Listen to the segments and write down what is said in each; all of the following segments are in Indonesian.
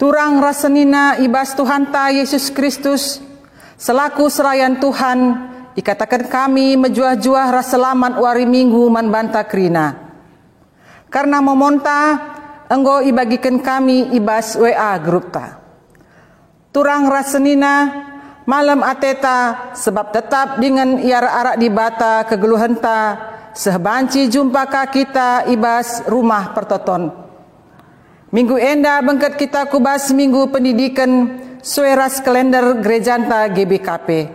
Turang rasenina ibas Tuhan ta Yesus Kristus, selaku serayan Tuhan, ikatakan kami menjuah-juah rasa selamat wari minggu man banta krina. Karena memonta, enggo ibagikan kami ibas WA grup ta. Turang rasenina malam ateta sebab tetap dengan iara-arak di bata kegeluhan ta, sebanci jumpa ka kita ibas rumah pertoton. Minggu enda bengket kita kubas minggu pendidikan sueras kalender gerejanta GBKP.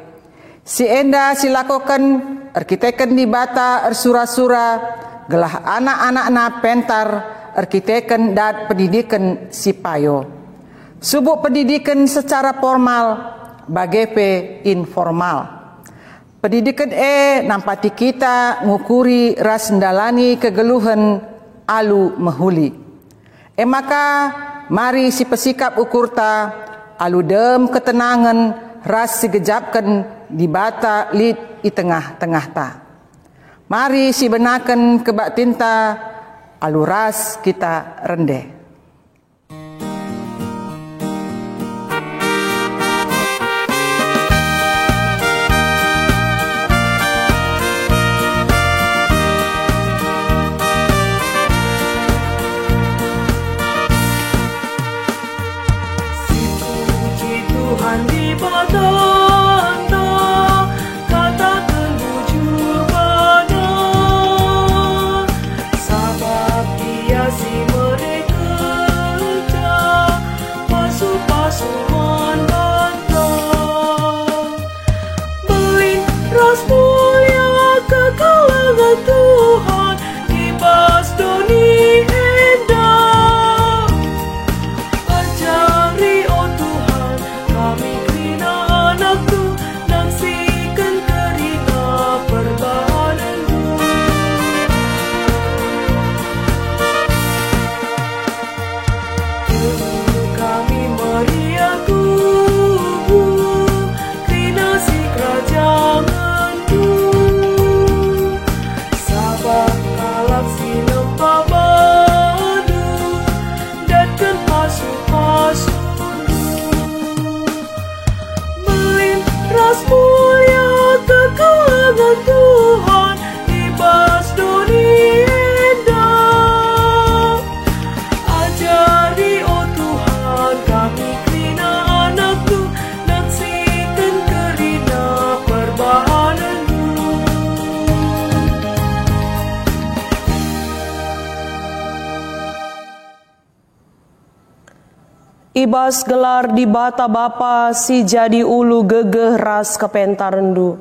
Si enda silakokan arkiteken di bata ersura-sura gelah anak-anak na pentar arkiteken dan pendidikan si payo. Subuk pendidikan secara formal bagepe informal. Pendidikan nampati kita ngukuri ras ndalani kegeluhan alu mehuli. Maka mari si pesikap ukurta alu dem ketenangan ras si gejapkan di bata lid di tengah-tengah ta. Mari si benakan kebak tinta alu ras kita rendeh. Ibas gelar di bata bapa si jadi ulu gegeh ras kepentarendu.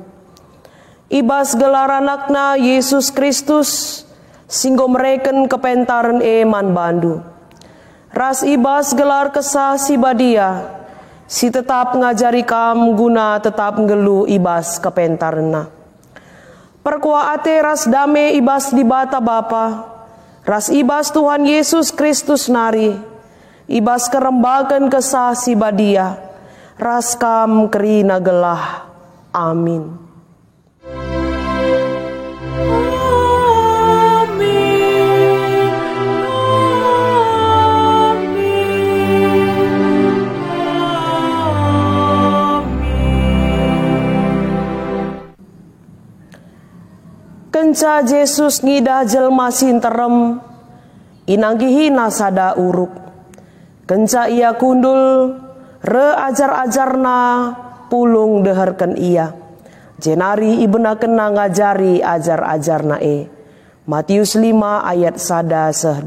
Ibas gelar anakna Yesus Kristus singgo mereken kepentaren eman bandu. Ras ibas gelar kesah si badia si tetap ngajari kam guna tetap ngelu ibas kepentarena. Perkua ate ras dame ibas di bata bapa, ras ibas Tuhan Yesus Kristus nari. Ibas kerembakan kesah si badia, raskam kerina gelah. Amin. Kenca Yesus ngidah jelma sinterem, inanggihina sada uruk. Kenca ia kundul, re ajar-ajarna, pulung deherken ia. Jenari ibuna kena ngajari ajar-ajarna Matius 5 ayat 1-2.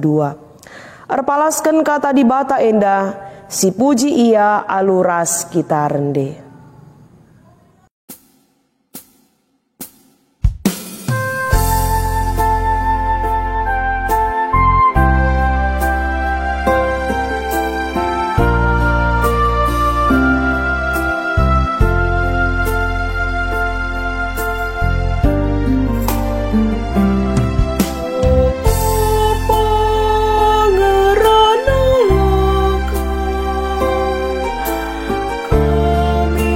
Arpalasken kata di bata enda, si puji ia aluras kita rende. Kami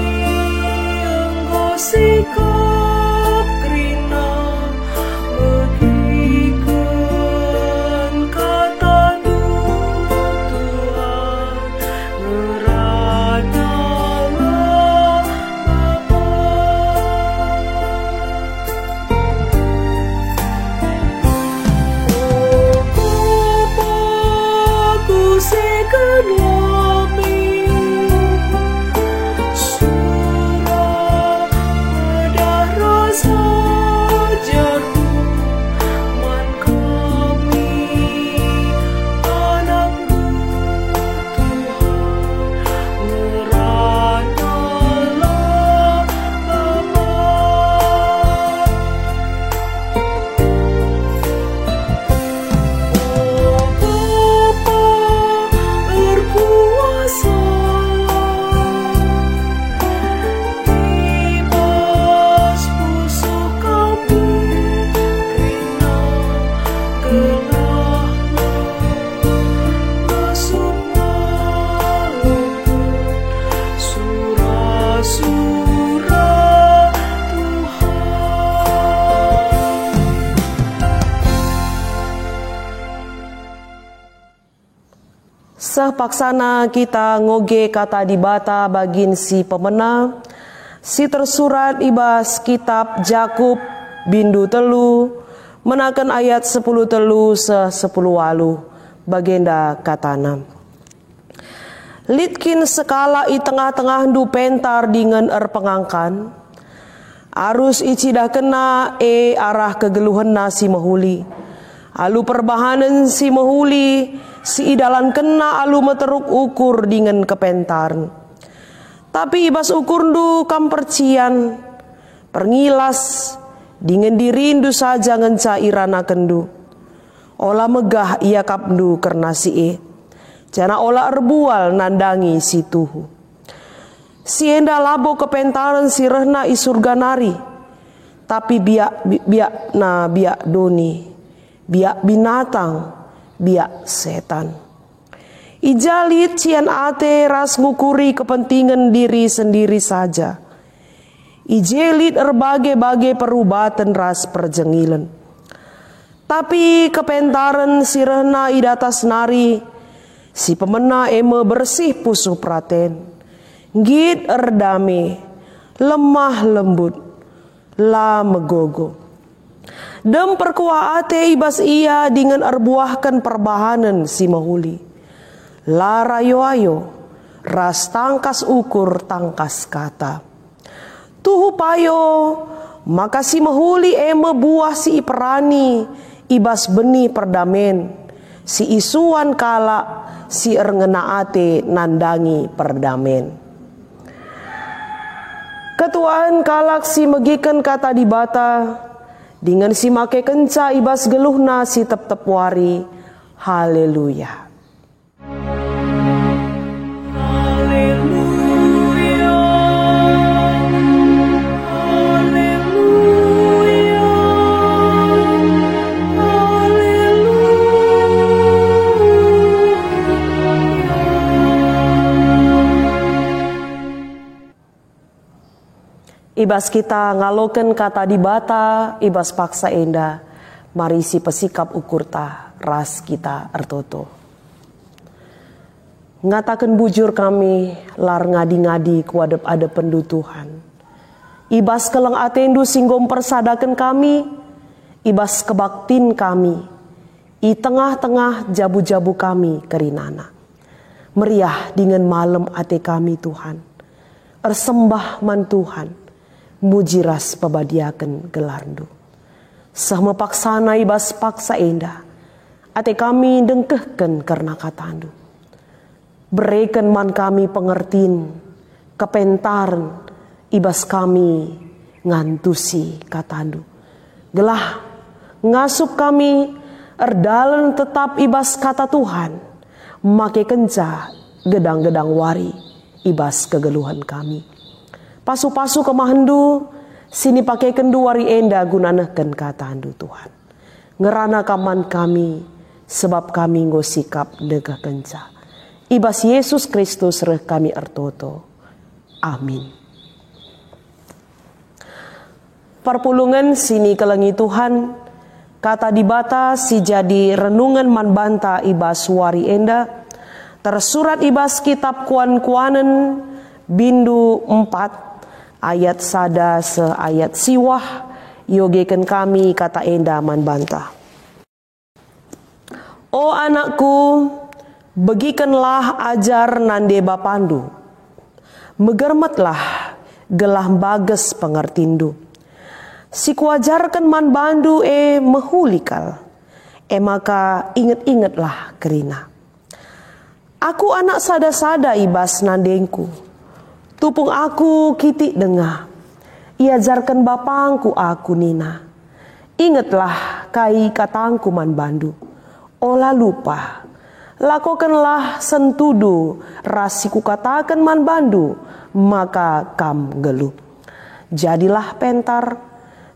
Sepaksana kita ngoge kata dibata bagin si pemena, si tersurat ibas kitab Jakub bindu telu, menakan ayat 10 telu se 10 walu, bagenda katana. Litkin sekala i tengah-tengah du pentar dengan pengangkan, arus icidah kena arah kegeluhan si mahuli, alu perbahanan si mahuli, si idalan kena alu meteruk ukur dengan kepentarn. Tapi ibas ukur du kam percian, perngilas, dengan dirindu saja ngenca irana kendu. Olah megah ia kapdu kerna si jana olah erbual nandangi si tuhu. Si enda labo kepentaran si rehna i surga nari, tapi biak doni, biak binatang, biak setan. Ijalit cian ate ras ngukuri kepentingan diri sendiri saja. Ijelit berbagai-bagai perubatan ras perjengilan. Tapi kepentaran si rehna i datas nari, si pemena eme bersih pusuh praten. Git erdame, lemah lembut, la megogo. Dem perkuah ate ibas ia dengan erbuahkan perbahanan si mahuli. La rayo-ayo, ras tangkas ukur tangkas kata. Tuhu payo, maka si mahuli eme buah si iperani, ibas beni perdamen. Si isuan kala, si erngena ate nandangi perdamen. Ketuaan kalak si megikan kata dibata, dengan si make kenca ibas geluhna si tep-tep wari. Haleluya. Ibas kita ngaloken kata dibata, ibas paksa enda, mari si pesikap ukurta, ras kita ertoto. Ngatakan bujur kami, lar ngadi-ngadi kuadep-adep pendu Tuhan. Ibas keleng atendu singgom persadakan kami, ibas kebaktin kami, i tengah-tengah jabu-jabu kami kerinana. Meriah dengan malam ate kami Tuhan, ersembah man Tuhan, mujiras pabadiaken gelarndu. Sama paksana ibas paksa enda, ate kami dengkehken karena katandu. Berikan man kami pengertin, kepentaran, ibas kami ngantusi katandu. Gelah ngasup kami, erdalan tetap ibas kata Tuhan, make kenca gedang-gedang wari, ibas kegeluhan kami. Pasu-pasu kemahendu, sini pakai kendu wari enda gunanakan kata handu Tuhan. Ngerana kaman kami, sebab kami ngosikap dega kenca. Ibas Yesus Kristus reh kami ertoto. Amin. Perpulungan sini kelengi Tuhan, kata dibata si jadi renungan manbanta ibas wari enda, tersurat ibas kitab kuan-kuanen bindu 4, ayat sada se ayat siwah, yogeken kami kata enda manbanta. O anakku, Begikenlah ajar nande bapandu, megermetlah gelah bages pengertindu. Si kuajarkan man bandu mehulikal, maka inget-ingetlah kerina. Aku anak sada-sada ibas nandengku, tupung aku kitik dengah, iajarkan bapangku aku nina. Ingatlah kai katangku man bandu, olah lupa. Lakukanlah sentudu rasiku katakan man bandu, maka kam gelup. Jadilah pentar,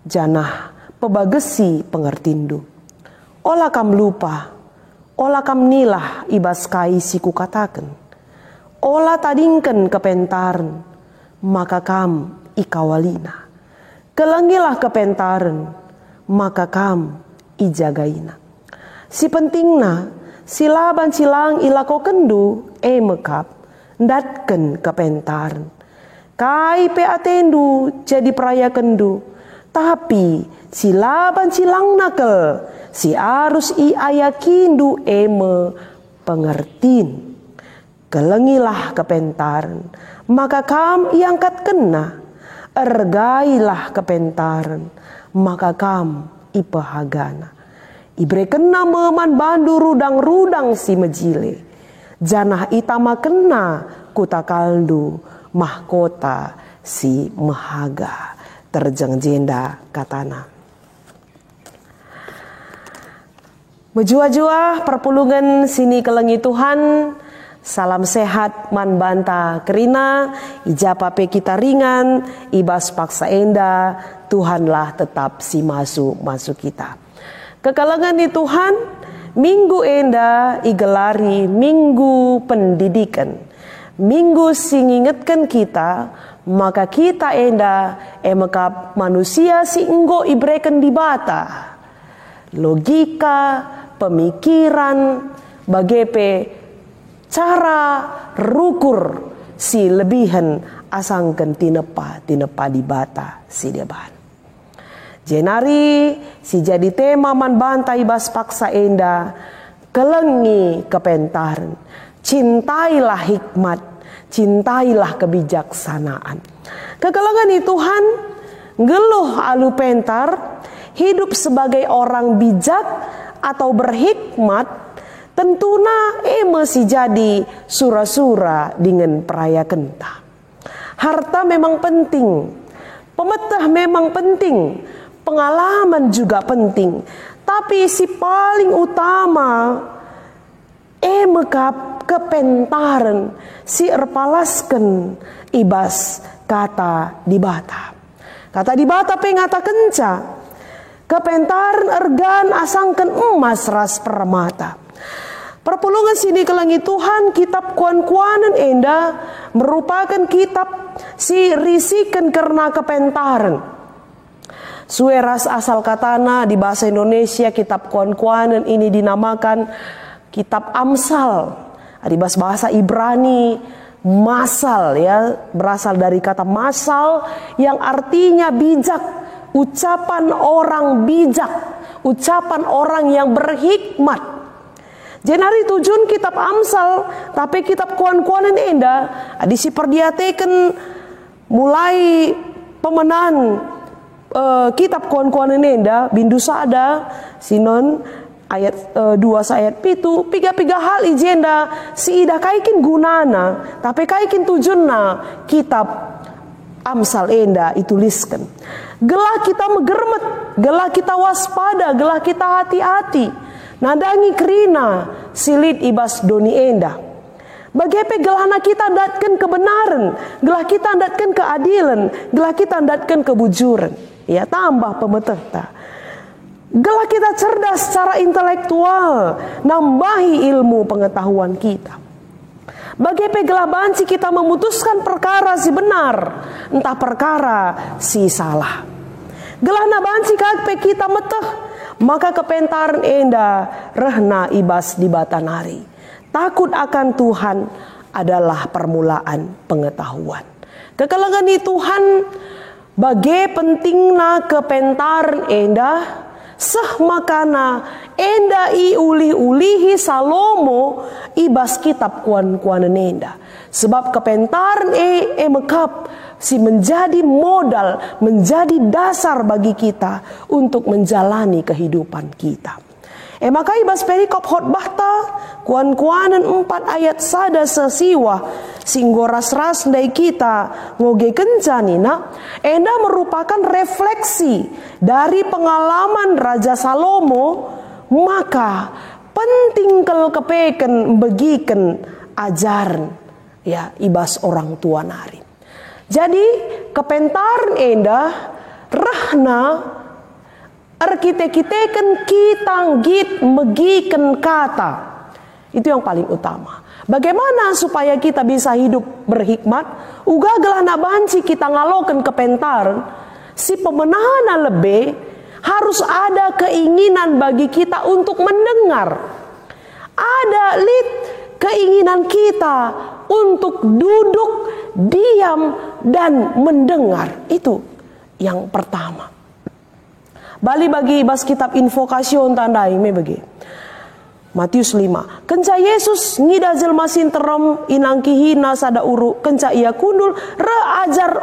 janah pebagesi pengertindu. Olah kam lupa, olah kam nilah ibas kai siku katakan. Olah tadingken kepentaran, maka kam ikawalina. Kelengilah kepentaran, maka kam ijagaina. Si pentingna, silaban silang ilako kendu mekap ndatken kepentaran. Kai pe atendu jadi peraya kendu, tapi silaban silang nakel si arus i ayakindu pengertin. Kelengilah kepentaran, maka kam iangkat kena. Ergailah kepentaran, maka kam ipahagana. Ibre kena meman bandu rudang-rudang si mejile. Janah itama kena kutakaldu mahkota si mehaga. Terjeng jenda katana. Mejua-jua perpulungan sini kelengi Tuhan. Salam sehat man banta kerina. Ijapa pe kita ringan. Ibas paksa enda. Tuhanlah tetap si masuk kita. Kekalangan di Tuhan, minggu enda igelari minggu pendidikan. Minggu singingetkan kita, maka kita enda emekap manusia si enggo ibreken di bata. Logika, pemikiran, bagepe cara rukur si lebihan asangken tinepa di bata si deban. Jenari si jadi tema man bantai bas paksa enda, kelengi kepentaran, cintailah hikmat, cintailah kebijaksanaan. Kekelengan di Tuhan, geluh alu pentar, hidup sebagai orang bijak atau berhikmat, tentuna masih jadi sura-sura dengan peraya kenta. Harta memang penting, pemetah memang penting, pengalaman juga penting. Tapi si paling utama mekap kepentaran si erpalasken ibas kata di bata. Kata di bata pengata kenca. Kepentaran ergan asangken emas ras permata. Perpulungan sini kelangi Tuhan, kitab kuan-kuanan enda merupakan kitab si risikan karena kepentaran. Sueras asal katana di bahasa Indonesia kitab kuan-kuanan ini dinamakan kitab Amsal. Di bahasa Ibrani masal ya, berasal dari kata masal yang artinya bijak, ucapan orang bijak, ucapan orang yang berhikmat. Jenari tujuan kitab Amsal, tapi kitab kuan-kuanan enda adisi perdiateken mulai pemenan kitab kuan-kuanan enda bindu sada sinon ayat 2 ayat pitu piga hal ijenda si ida kaikin gunana tapi kaikin tujuanna kitab Amsal enda ituliskan. Gelah kita megermet, gelah kita waspada, gelah kita hati-hati. Nadangi kerina silit ibas doni enda. Bagepe gelahna kita datkan kebenaran, gelah kita datkan keadilan, gelah kita datkan kebujuran. Ya tambah pemeteta. Gelah kita cerdas secara intelektual, nambahi ilmu pengetahuan kita. Bagepe gelah banci kita memutuskan perkara si benar, entah perkara si salah. Gelah na banci kakpe kita meteh, maka kepentaran enda rehna ibas di batanari. Takut akan Tuhan adalah permulaan pengetahuan. Kekelengan di Tuhan bagai pentingna kepentaran enda Sah makana enda i ulih-ulihi Salomo ibas kitab kuan-kuan enda. Sebab kepentaran mekap si menjadi modal, menjadi dasar bagi kita untuk menjalani kehidupan kita. Maka ibas perikop khotbah ta kuan-kuanan 4 ayat sada sesiwa singgo ras-ras ndai kita ngoge kencanina enda merupakan refleksi dari pengalaman Raja Salomo. Maka penting kel kepeken begiken ajaran ya ibas orang tua nari. Jadi kepentaran enda rahna arkiteken kitang git megiken kata. Itu yang paling utama. Bagaimana supaya kita bisa hidup berhikmat? Uga gelah na banci kita ngaloken kepentaran, si pemenahan lebih harus ada keinginan bagi kita untuk mendengar. Ada keinginan kita untuk duduk, diam, dan mendengar. Itu yang pertama. Bagi ibas kitab invokasion tandai me bagi. Matius 5. Kenca Yesus ngida jelma sinterem inangki hina sada uru kenca ia kundul re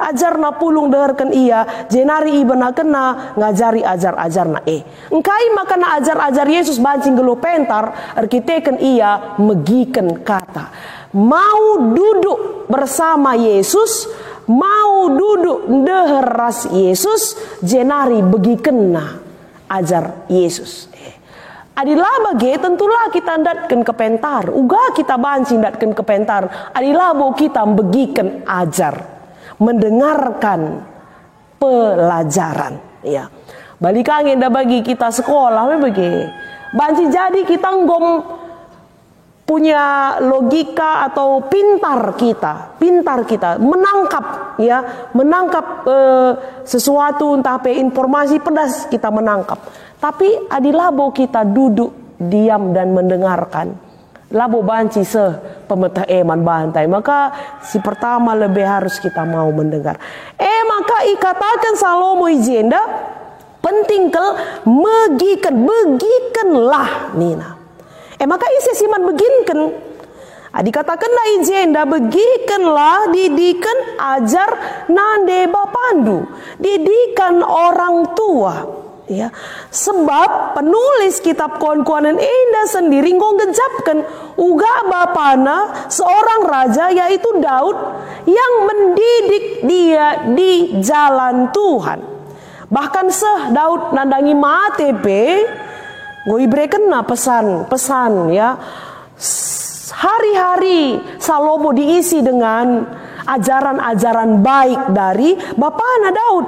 ajar na pulung deherken ia jenari ibena kena ngajari ajar na engkai makana ajar Yesus bancing gelo pentar arkiteken ia megiken kata. Mau duduk bersama Yesus, mau duduk deher ras Yesus, jenari begikena ajar Yesus. Adilah bagi tentulah kita ndatken kepentar, uga kita bancing ndatken kepentar. Adilah bo kita begiken ajar, mendengarkan pelajaran. Ya, balik angin dah bagi kita sekolah, bagi bancing jadi kita nggom punya logika atau pintar kita menangkap sesuatu entah apa informasi pedas kita menangkap. Tapi adilabo kita duduk diam dan mendengarkan. Labo banci pemetah eman bantai. Maka si pertama lebih harus kita mau mendengar. Maka ikatakan Salomo ijenda penting kel begikenlah nina. Maka isi siman beginken. Dikatakan na ijenda begikenlah didikan ajar nande bapandu. Didikan orang tua. Ya, sebab penulis kitab kuan-kuanan indah sendiri ngejapkan uga bapana seorang raja yaitu Daud yang mendidik dia di jalan Tuhan. Bahkan Daud nandangi matepe ngoi brekena pesan ya. Hari-hari Salomo diisi dengan ajaran-ajaran baik dari bapana Daud.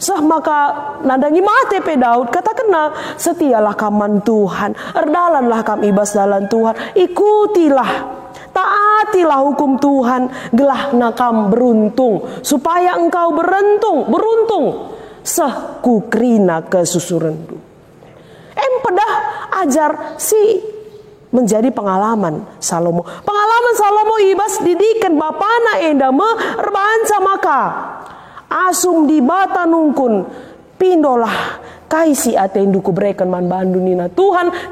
Maka nandangi mate pe Daud katakanlah setialah kaman Tuhan, erdalanlah kam ibas dalan Tuhan, ikutilah, taatilah hukum Tuhan, gelah nakam beruntung supaya engkau beruntung kukrina kesusurendu. Pedah ajar si menjadi pengalaman Salomo. Pengalaman Salomo ibas didikan bapana endama erbanca maka asum di bata nungkun pindolah kaisi atendu kubrekan man bandunina Tuhan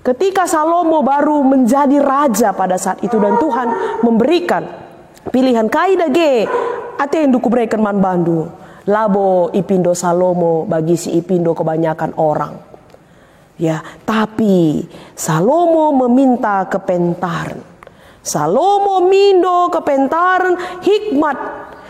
ketika Salomo baru menjadi raja pada saat itu dan Tuhan memberikan pilihan kaida ge atendu kubrekan man bandu labo ipindo Salomo bagi si ipindo kebanyakan orang ya, tapi Salomo meminta kepentaran. Salomo mindo kepentaran hikmat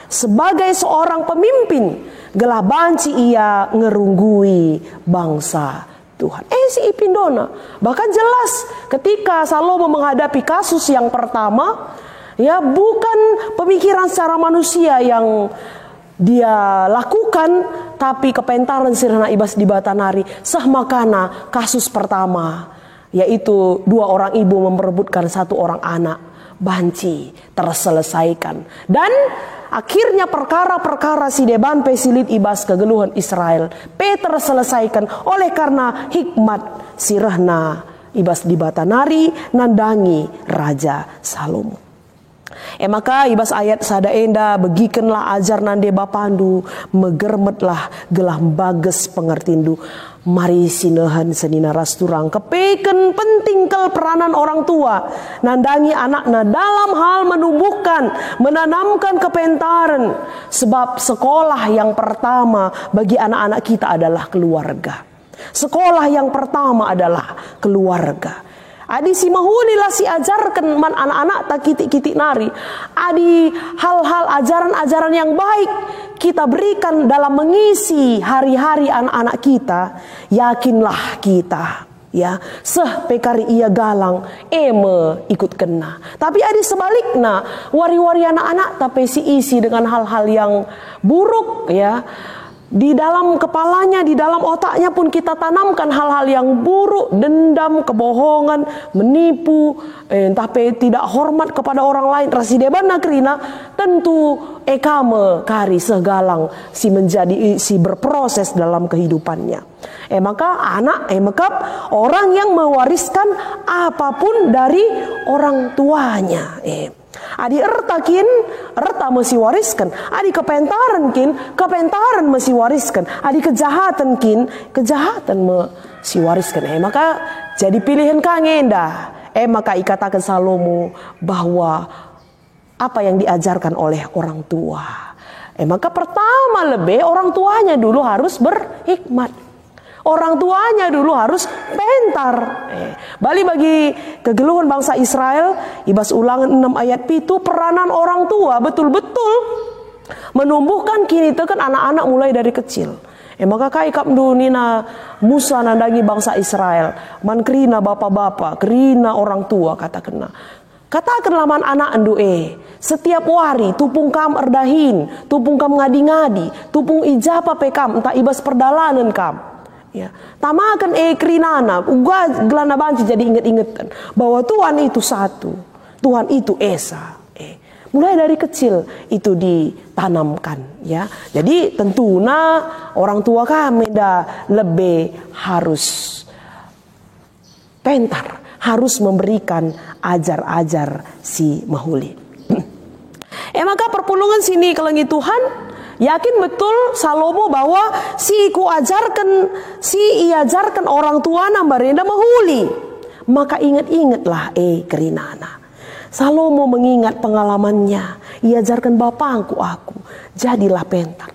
sebagai seorang pemimpin gelah banci ia ngerunggui bangsa Tuhan. Si ipindona bahkan jelas ketika Salomo menghadapi kasus yang pertama ya, bukan pemikiran secara manusia yang dia lakukan, tapi kepentaran sirna ibas di batanari makana kasus pertama yaitu 2 orang ibu memperebutkan 1 orang anak banci terselesaikan dan akhirnya perkara-perkara si deban pesilit ibas kegeluhan Israel terselesaikan oleh karena hikmat sirahna ibas di batanari nandangi Raja Salomo. Maka ibas ayat sada enda begikenlah ajar nande bapandu megermetlah gelah bages pengertindu. Mari sinehan senina rasturang kepeken penting kel peranan orang tua nandangi anakna dalam hal menumbuhkan menanamkan kepentaran, sebab sekolah yang pertama bagi anak-anak kita adalah keluarga. Sekolah yang pertama adalah keluarga. Adi si mahunilah si ajarkan man anak-anak tak kitik-kitik nari. Adi hal-hal ajaran-ajaran yang baik kita berikan dalam mengisi hari-hari anak-anak kita. Yakinlah kita, ya, seh pekari ia galang eme ikut kena. Tapi adi sebaliknya wari-wari anak-anak tapi si isi dengan hal-hal yang buruk, ya. Di dalam kepalanya, di dalam otaknya pun kita tanamkan hal-hal yang buruk, dendam, kebohongan, menipu, tapi tidak hormat kepada orang lain. Rasideban nakrina tentu ekame kari segalang si menjadi si berproses dalam kehidupannya. Maka anak maka orang yang mewariskan apapun dari orang tuanya. Adi erta mesti wariskan. Adi kepentaran mesti wariskan. Adi kejahatan mesti wariskan. Maka jadi pilihan kangenda. Maka ikatakan Salomo bahwa apa yang diajarkan oleh orang tua. Maka pertama lebih orang tuanya dulu harus berhikmat. Orang tuanya dulu harus pintar. Bagi kegeluhan bangsa Israel, ibas ulangan 6 ayat 7, peranan orang tua betul-betul menumbuhkan kini tekan anak-anak mulai dari kecil. Maka kai kap nina Musa nandangi bangsa Israel, man kerina bapak-bapak, kerina orang tua katakanlah man anak endu setiap wari tupung kam erdahin, tupung kam ngadi-ngadi, tupung ijapa pekam entah ibas perdalanan kam. Ya, tamakan kerinana, uga gelana banci jadi inget-ingetan bahwa Tuhan itu satu, Tuhan itu esa. Mulai dari kecil itu ditanamkan, ya. Jadi tentunya orang tua kami dah lebih harus pintar, harus memberikan ajar-ajar si mahuli. Maka perpulungan sini kelengi Tuhan. Yakin betul Salomo bahwa iajarkan orang tua nambarenda mahuli. Maka ingat-ingatlah kerinana. Salomo mengingat pengalamannya. Iajarkan bapangku aku. Jadilah pentar.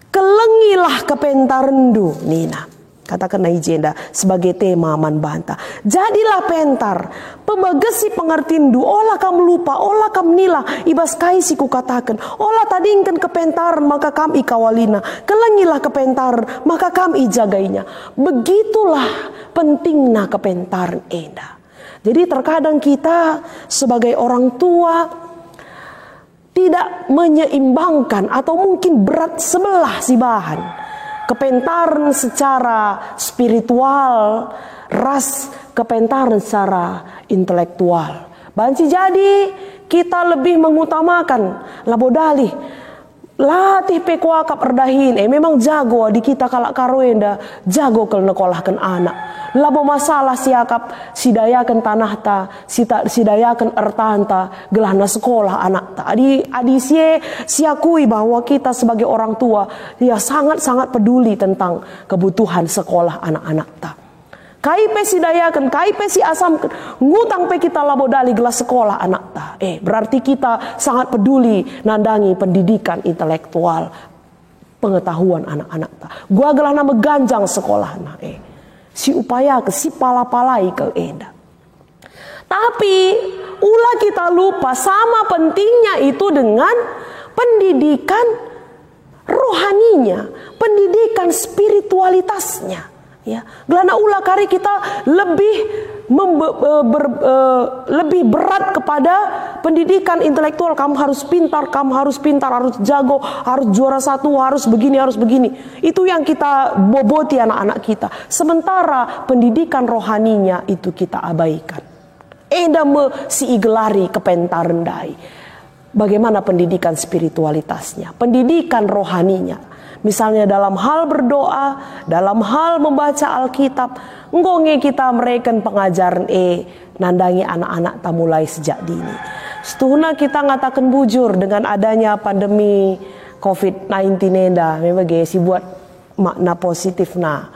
Kelengilah kepentarendu nina. Katakan naijenda sebagai tema man banta. Jadilah pentar. Pembagesi pengertindu. Olah kam lupa. Olah kam nila. Ibas kaisi ku katakan. Olah tadingkan kepentaran maka kam ikawalina. Kelengilah kepentaran maka kam ijagainya. Begitulah pentingnya kepentaran enda. Jadi terkadang kita sebagai orang tua tidak menyeimbangkan atau mungkin berat sebelah si bahan. Kepentaran secara spiritual, kepentaran secara intelektual. Banci jadi kita lebih mengutamakan labodalih latih pekuakap erdahin. Memang jago di kita kalak karuenda jago kel nekolahkan anak. Labo masalah siakap sidayakan tanah ta, sidayakan ertanta, gelahna sekolah anak ta. Adi siakui bahwa kita sebagai orang tua ya sangat-sangat peduli tentang kebutuhan sekolah anak-anak ta. Kaipe sidayakan, kaipe si asam ngutang pe kita labodali gelas sekolah anak ta. Berarti kita sangat peduli nandangi pendidikan intelektual, pengetahuan anak-anak ta. Gua gelahna meganjang sekolah na. Si upaya ke si pala-palai ke enda. Tapi ulah kita lupa sama pentingnya itu dengan pendidikan rohaninya, pendidikan spiritualitasnya. Ya, gelana ulah kari kita lebih berat kepada pendidikan intelektual. Kamu harus pintar, harus jago, harus juara satu, harus begini. Itu yang kita boboti anak-anak kita. Sementara pendidikan rohaninya itu kita abaikan. Si igelari kepentarendai. Bagaimana pendidikan spiritualitasnya, pendidikan rohaninya. Misalnya dalam hal berdoa, dalam hal membaca Alkitab, ngonge kita mereken pengajaran nandangi anak-anak tak mulai sejak dini. Setuhuna kita ngatakan bujur dengan adanya pandemi COVID-19 enda, memang si buat makna positif nah.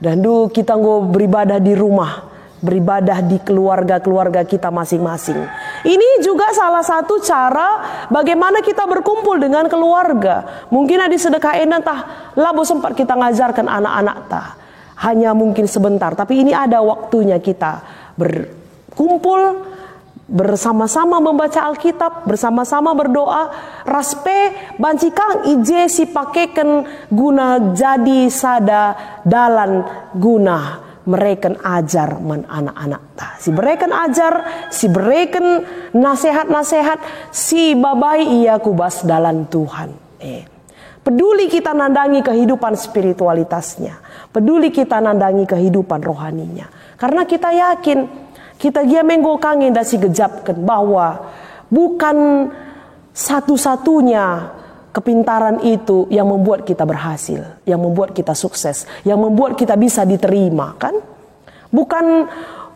Dan dulu kita beribadah di rumah, beribadah di keluarga kita masing-masing. Ini juga salah satu cara bagaimana kita berkumpul dengan keluarga. Mungkin di sedekah enda tah labo sempat kita ngajarkan anak-anak tah. Hanya mungkin sebentar, tapi ini ada waktunya kita berkumpul, bersama-sama membaca Alkitab, bersama-sama berdoa. Raspe bancikang ije si pakaikan guna jadi sada dalan guna mereka ajar man anak-anak ta. Si mereka ajar, si mereka nasihat-nasihat, si babai ia kubas dalan Tuhan. Peduli kita nandangi kehidupan spiritualitasnya, peduli kita nandangi kehidupan rohaninya. Karena kita yakin kita dia menggokangin dan si gejapkan bahwa bukan satu-satunya kepintaran itu yang membuat kita berhasil, yang membuat kita sukses, yang membuat kita bisa diterima, kan?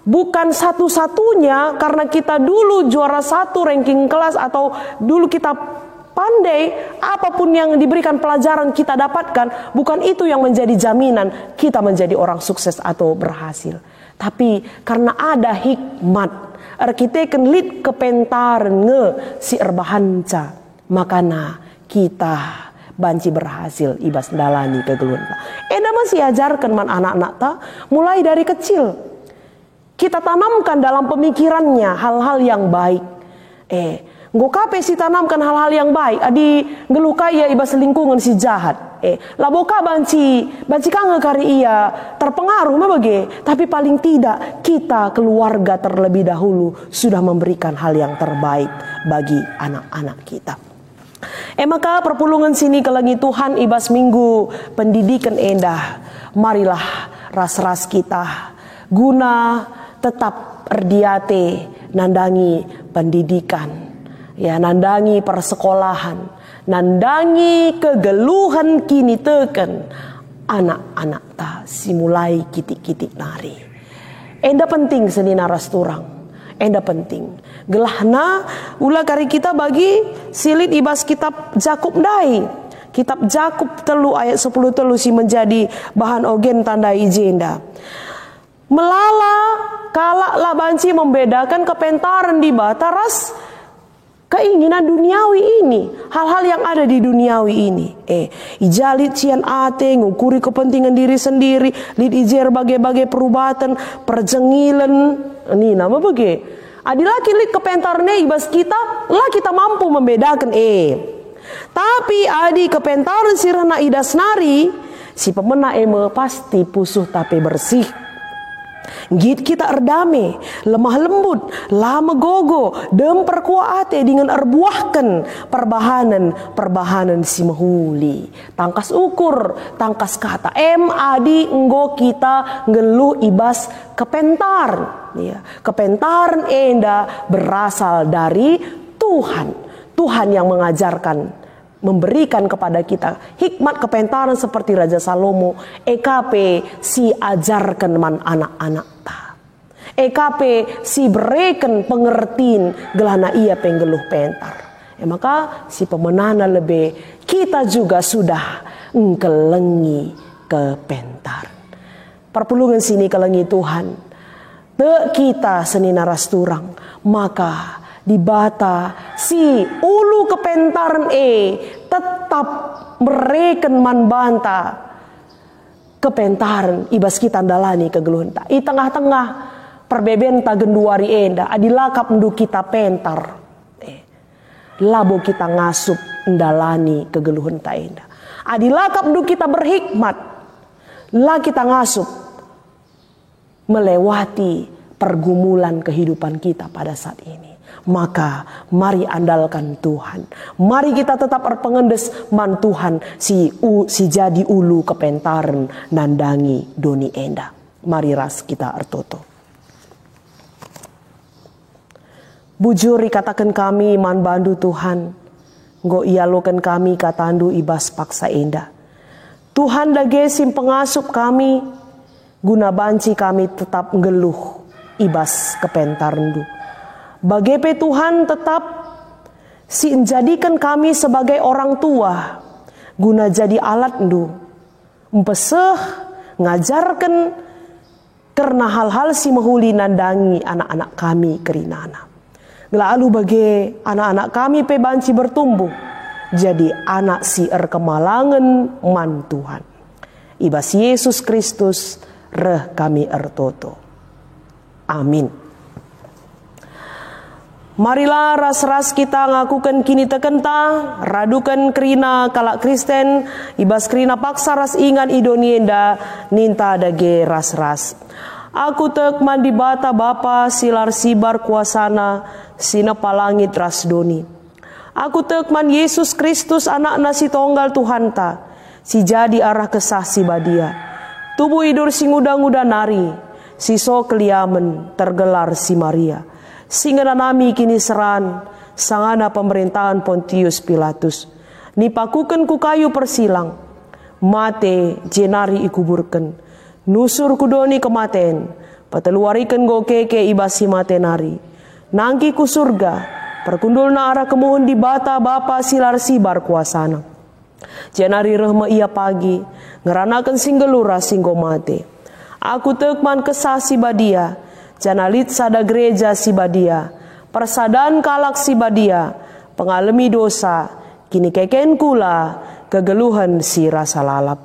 Bukan satu-satunya karena kita dulu juara 1 ranking kelas atau dulu kita pandai, apapun yang diberikan pelajaran kita dapatkan, bukan itu yang menjadi jaminan kita menjadi orang sukses atau berhasil. Tapi karena ada hikmat, kita lit kepentaran si erbahanca, makana kita banci berhasil ibas dalani kegeluhan. Eda masih ajarkan man anak-anak ta mulai dari kecil. Kita tanamkan dalam pemikirannya hal-hal yang baik. Ngokape si tanamkan hal-hal yang baik. Adi ngeluka ia ibas lingkungan si jahat. Laboka banci kang kari ia terpengaruh bagi. Tapi paling tidak kita keluarga terlebih dahulu sudah memberikan hal yang terbaik bagi anak-anak kita. Maka perpulungan sini kelengi Tuhan ibas minggu pendidikan endah. Marilah ras-ras kita guna tetap erdiate nandangi pendidikan, ya nandangi persekolahan, nandangi kegeluhan kini teken anak-anak ta simulai kitik-kitik nari. Enda penting seni naras turang, enda penting. Gelahna ulah kari kita bagi silit ibas kitab Jakub dai. Kitab Jakub 3 ayat 10 si menjadi bahan ogen tanda ijenda. Melala kalak labanci membedakan kepentaran di bataras keinginan duniawi ini, hal-hal yang ada di duniawi ini. Ijalit cian ate, ngukuri kepentingan diri sendiri, lid ijer bagai-bagai perubatan, perjengilan. Ini nama bagi. Adilaki lid kepentarne ibas kita, lah kita mampu membedakan. Tapi adi kepentaran sirana idas nari, si pemena pasti pusuh tapi bersih. Git kita erdame, lemah lembut, lama gogo, dem perkuate dengan erbuahkan perbahanan si mahuli. Tangkas ukur, tangkas kata. Adi enggo kita ngeluh ibas kepentar. Ya, kepentar enda berasal dari Tuhan. Tuhan yang mengajarkan, memberikan kepada kita hikmat kepentaran seperti Raja Salomo. EKP si ajarkan man anak-anak ta. EKP si berikan pengertiin gelana ia penggeluh pentar. Maka si pemenana lebih kita juga sudah ngkelengi kepentar. Perpulungan sini kelengi Tuhan. Te kita seni naras turang. Maka di bata si ulu kepentaran tetap mereken man banta kepentaran ibas kita dalani kegeluhan ta. I tengah-tengah perbebenta genduari enda adilakap ndu kita pentar. Labo kita ngasup ndalani kegeluhan ta enda. Adilakap ndu kita berhikmat. Lah kita ngasup melewati pergumulan kehidupan kita pada saat ini. Maka mari andalkan Tuhan. Mari kita tetap berpengendes man Tuhan si jadi ulu kepentaran nandangi doni enda. Mari ras kita ertoto. Bujur katakan kami man bandu Tuhan. Nggo ialokan kami katandu ibas paksa enda. Tuhan dage sim pengasup kami. Guna banci kami tetap ngeluh ibas kepentarandu. Bagaimana Tuhan tetap si menjadikan kami sebagai orang tua guna jadi alat ndu empeseh ngajarkan karena hal-hal si mahuli nandangi anak-anak kami kerinana. Lalu bagi anak-anak kami banci bertumbuh jadi anak si kemalangan man Tuhan. Ibas Yesus Kristus reh kami ertoto. Amin. Marilah ras-ras kita ngakukan kini tekenta, radukan kerina kalak Kristen, ibas kerina paksa ras ingan idonienda, ninta dage ras-ras. Aku tek mandi bata bapa silar sibar kuasana, sina palangit ras doni. Aku tek man Yesus Kristus anak nasi tonggal Tuhan ta, si jadi arah kesah si badia. Tubuh idur si nguda-nguda nari, si so keliamen tergelar si Maria. Sehingga nami kini seran sangana pemerintahan Pontius Pilatus. Nipakuken ku kayu persilang, mate jenari ikuburken. Nusur kudoni kematen, pateluariken go keke ibasi mate nari. Nangki ku surga, perkundul na arah kemuhun di bata bapa silar sibar kuasana. Jenari rehma ia pagi, ngeranakan singgelura singgo mate. Aku tekman kesah si badia, janalit sada gereja si badia, persadaan kalak si badia, pengalami dosa, kini keken kula, kegeluhan si rasa lalap.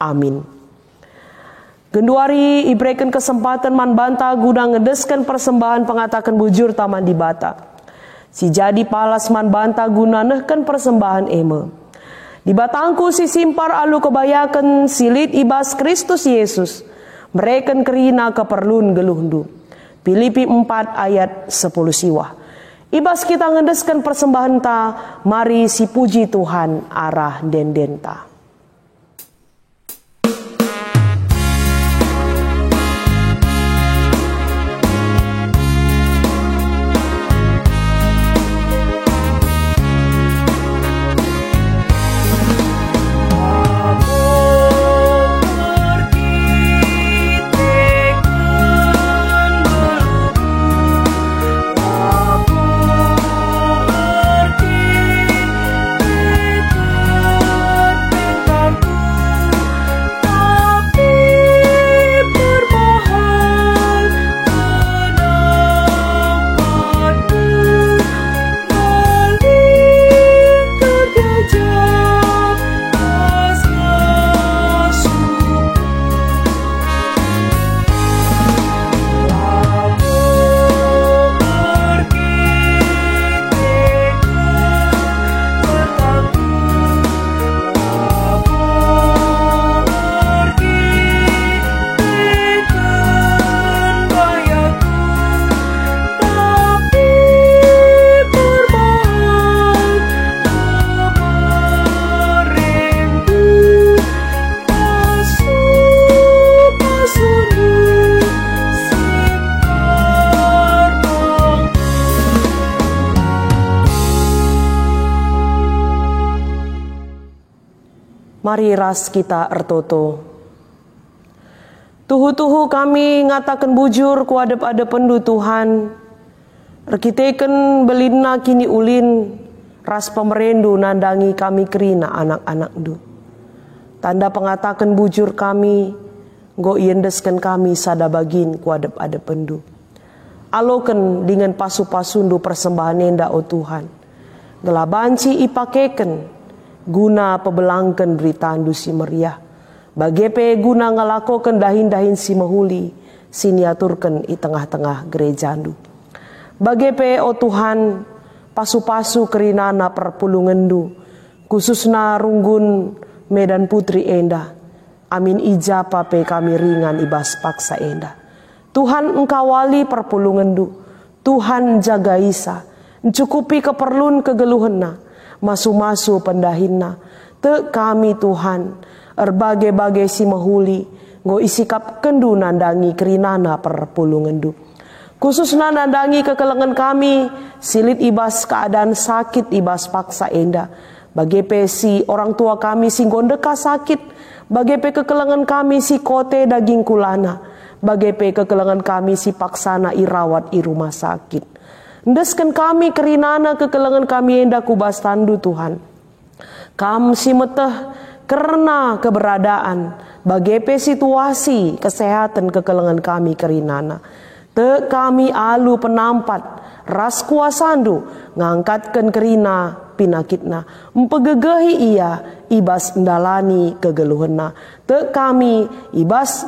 Amin. Genduari ibrekan kesempatan man banta guna ngedeskan persembahan pengatakan bujur taman di bata. Si jadi palas man banta guna nehkan persembahan eme. Di batangku si simpar alu kebayakan silit ibas Kristus Yesus. Mereka kerina keperluan geluhndu. Filipi 4 ayat 10 siwah. Ibas kita ngedeskan persembahan ta, mari si puji Tuhan arah dendenta. Mari ras kita ertoto. Tuhu-tuhu kami ngatakan bujur ku adep-adep pendu Tuhan. Rekiteken belina kini ulin ras pemerendu nandangi kami kerina anak-anak du. Tanda pengatakan bujur kami go iendeskan kami sada bagin ku adep-adep pendu. Aloken dengan pasu-pasundu persembahan nenda o Tuhan. Gelabanci ipakeken guna pebelangken beritandu si meriah. Bagepe guna ngalakoken dahin-dahin si mahuli, siniaturken i tengah-tengah gerejandu. Bagepe o Tuhan, pasu-pasu kerinana perpulungendu, khususna runggun Medan Putri enda. Amin ijapa pe kami ringan ibas paksa enda. Tuhan engkau wali perpulungendu, Tuhan jaga isa, mencukupi keperluan kegeluhenna, masu-masu pendahinna, te kami Tuhan, erbagai-bagai si mahuli, go isikap kendu nandangi kerinana perpulungendu. Khususna nandangi kekelengan kami, silit ibas keadaan sakit ibas paksa enda. Bagepe si orang tua kami si gondeka sakit, bagepe kekelengan kami si kote daging kulana, bagepe kekelengan kami si paksana irawat i rumah sakit. Ndeskan kami kerinana kekelengan kami enda kubas tandu Tuhan. Kam si meteh karena keberadaan bagepe situasi kesehatan kekelengan kami kerinana. Te kami alu penampat ras kuasandu ngangkatkan kerina pinakitna. Empegegehi ia ibas ndalani kegeluhena. Te kami ibas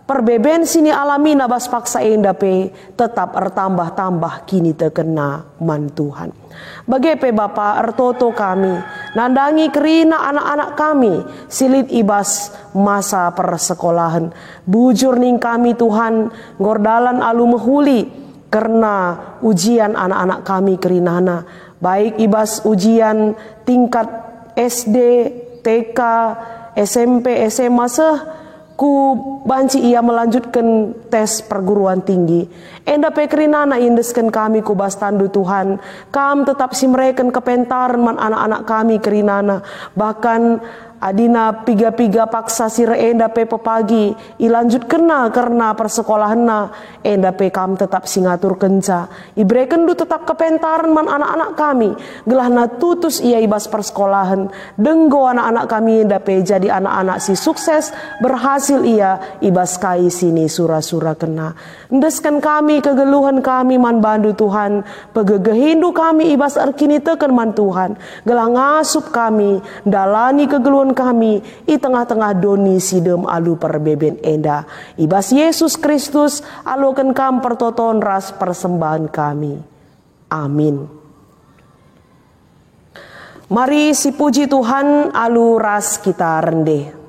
perbeben sini alami nabas paksa endape tetap ertambah-tambah kini terkena man Tuhan. Bagepe Bapa ertoto kami nandangi kerina anak-anak kami silit ibas masa persekolahan. Bujur ning kami Tuhan ngordalan alu mehuli karena ujian anak-anak kami kerinana. Baik ibas ujian tingkat SD, TK, SMP, SMA ku banci ia melanjutkan tes perguruan tinggi. Enda pekerinana indeskan kami ku bastandu Tuhan. Kam tetap simreken kepentaran man anak-anak kami kerinana. Bahkan adina piga-piga paksa sire enda pe pepagi ilanjut kena karena persekolahanna enda pe kam tetap singatur kenca ibreken du tetap kepentaran man anak-anak kami gelahna tutus ia ibas persekolahan denggo anak-anak kami enda pe jadi anak-anak si sukses berhasil ia ibas kai sini sura-sura kena. Ndeskan kami kegeluhan kami man bandu Tuhan pegegehindu kami ibas arkini teken man Tuhan gelah ngasup kami dalani kegeluhan kami i tengah-tengah doni sidem alu perbeben enda ibas Yesus Kristus alukan kam pertoton ras persembahan kami. Amin. Mari si puji Tuhan alu ras kita rendeh.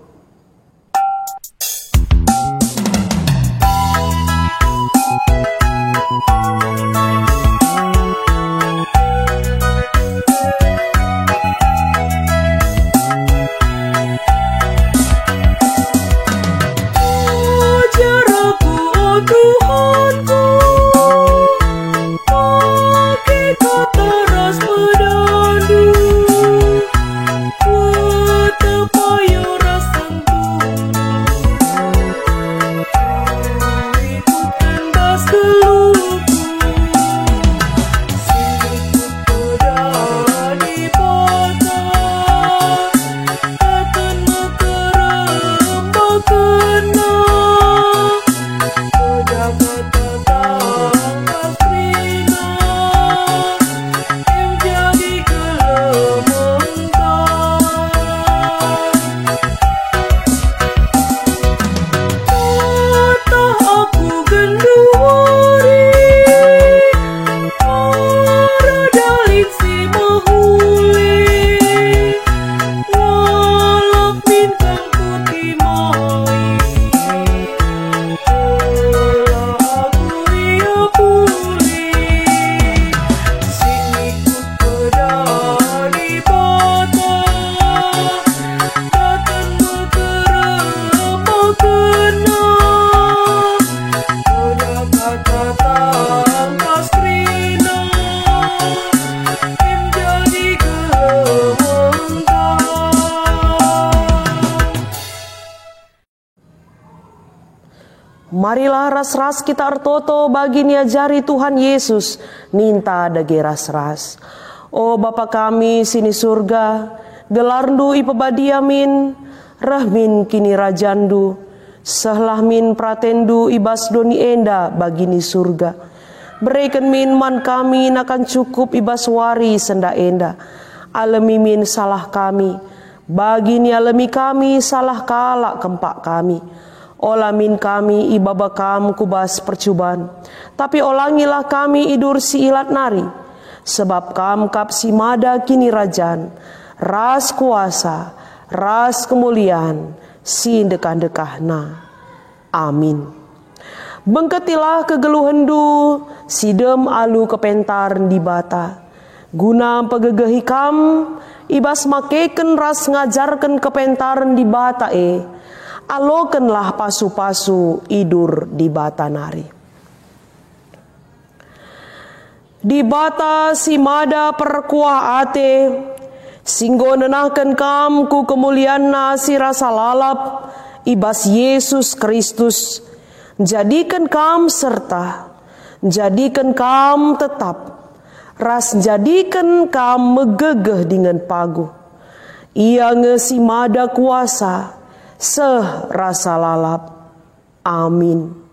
Marilah ras-ras kita ertoto bagi niajari Tuhan Yesus ninta dage ras-ras. O Bapa kami sini surga, gelarndu ipebadiamin, rahmin kini rajandu, sehlah min pratendu ibas doni enda bagini surga. Berikan min man kami nakan cukup ibas wari senda enda, alemi min salah kami, bagini alemi kami salah kalak kempak kami. Olamin kami ibaba kam kubas percubaan, tapi olangilah kami idur si ilat nari, sebab kam kap si mada kini rajan, ras kuasa, ras kemuliaan, si dekah-dekahna. Amin. Bengketilah kegeluhendu, sidem alu kepentar di bata, guna pegegehi kam, ibas makeken ras ngajarkan kepentaran di bata alokenlah pasu-pasu idur di bata nari. Di bata si mada perkuah ate, singgo nenahkan kam ku kemuliaan si rasa lalap, ibas Yesus Kristus. Jadikan kam serta, jadikan kam tetap, ras jadikan kam megegeh dengan pagu. Ia ngesi mada kuasa, seh rasa lalap. Amin.